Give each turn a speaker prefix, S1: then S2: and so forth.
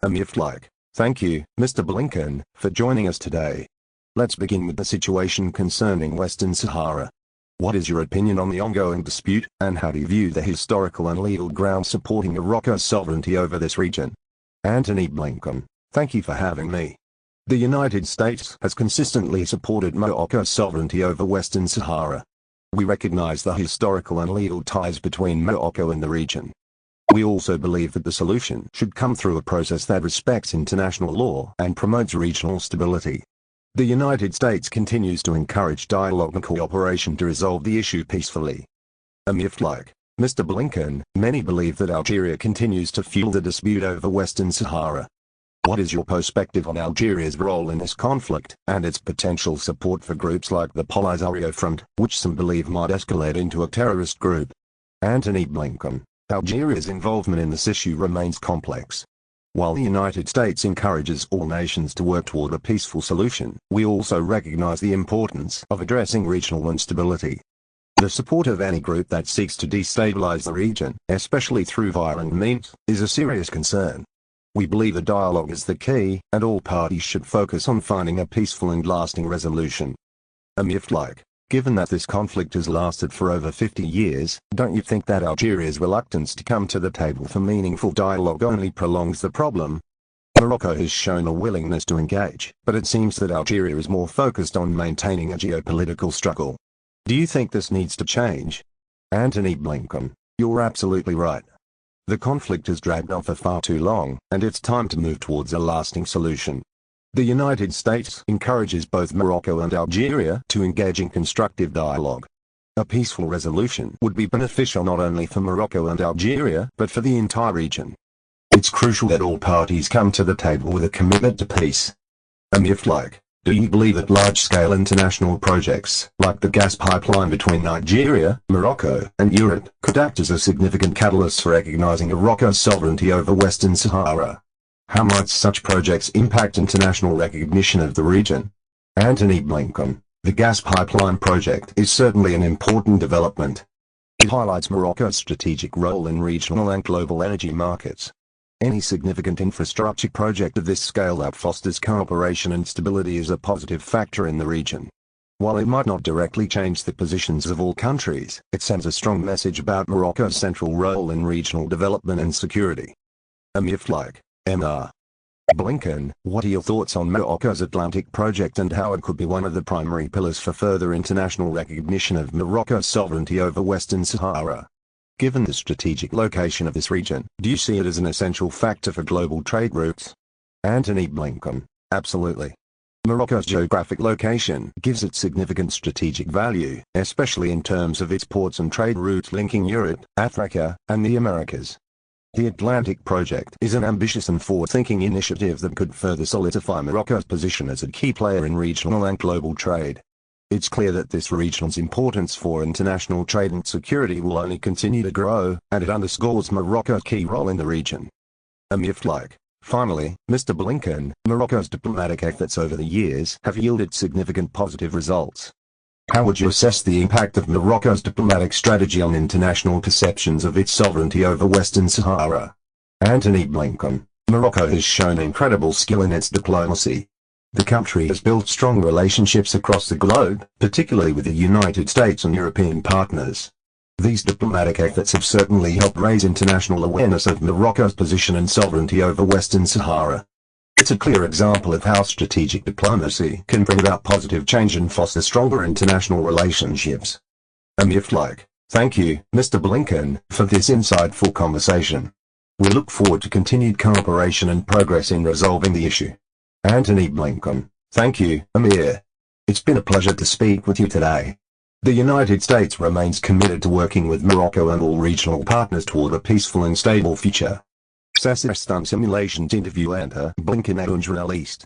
S1: Amir Fadlik. Thank you, Mr. Blinken, for joining us today. Let's begin with the situation concerning Western Sahara. What is your opinion on the ongoing dispute, and how do you view the historical and legal grounds supporting Morocco's sovereignty over this region? Antony Blinken. Thank you for having me. The United States has consistently supported Morocco's sovereignty over Western Sahara. We recognize the historical and legal ties between Morocco and the region. We also believe that the solution should come through a process that respects international law and promotes regional stability. The United States continues to encourage dialogue and cooperation to resolve the issue peacefully. Amir Fadlik. Mr. Blinken, many believe that Algeria continues to fuel the dispute over Western Sahara. What is your perspective on Algeria's role in this conflict, and its potential support for groups like the Polisario Front, which some believe might escalate into a terrorist group? Antony Blinken. Algeria's involvement in this issue remains complex. While the United States encourages all nations to work toward a peaceful solution, we also recognize the importance of addressing regional instability. The support of any group that seeks to destabilize the region, especially through violent means, is a serious concern. We believe that dialogue is the key, and all parties should focus on finding a peaceful and lasting resolution. Amir Fadlik. Given that this conflict has lasted for over 50 years, don't you think that Algeria's reluctance to come to the table for meaningful dialogue only prolongs the problem? Morocco has shown a willingness to engage, but it seems that Algeria is more focused on maintaining a geopolitical struggle. Do you think this needs to change? Antony Blinken. You're absolutely right. The conflict has dragged on for far too long, and it's time to move towards a lasting solution. The United States encourages both Morocco and Algeria to engage in constructive dialogue. A peaceful resolution would be beneficial not only for Morocco and Algeria, but for the entire region. It's crucial that all parties come to the table with a commitment to peace. Amir Fadlik. Do you believe that large-scale international projects, like the gas pipeline between Nigeria, Morocco, and Europe, could act as a significant catalyst for recognizing Morocco's sovereignty over Western Sahara? How might such projects impact international recognition of the region? Antony Blinken. The gas pipeline project is certainly an important development. It highlights Morocco's strategic role in regional and global energy markets. Any significant infrastructure project of this scale that fosters cooperation and stability is a positive factor in the region. While it might not directly change the positions of all countries, it sends a strong message about Morocco's central role in regional development and security. Amir Fadlik. Mr. Blinken, what are your thoughts on Morocco's Atlantic project and how it could be one of the primary pillars for further international recognition of Morocco's sovereignty over Western Sahara? Given the strategic location of this region, do you see it as an essential factor for global trade routes? Antony Blinken. Absolutely. Morocco's geographic location gives it significant strategic value, especially in terms of its ports and trade routes linking Europe, Africa, and the Americas. The Atlantic project is an ambitious and forward-thinking initiative that could further solidify Morocco's position as a key player in regional and global trade. It's clear that this region's importance for international trade and security will only continue to grow, and it underscores Morocco's key role in the region. Amir Fadlik. Finally, Mr. Blinken, Morocco's diplomatic efforts over the years have yielded significant positive results. How would you assess the impact of Morocco's diplomatic strategy on international perceptions of its sovereignty over Western Sahara? Antony Blinken. Morocco has shown incredible skill in its diplomacy. The country has built strong relationships across the globe, particularly with the United States and European partners. These diplomatic efforts have certainly helped raise international awareness of Morocco's position and sovereignty over Western Sahara. It's a clear example of how strategic diplomacy can bring about positive change and foster stronger international relationships. Amir Fadlik. Thank you, Mr. Blinken, for this insightful conversation. We look forward to continued cooperation and progress in resolving the issue. Antony Blinken. Thank you, Amir. It's been a pleasure to speak with you today. The United States remains committed to working with Morocco and all regional partners toward a peaceful and stable future. Sesistan simulation interview enter Blinken at Unjournalist.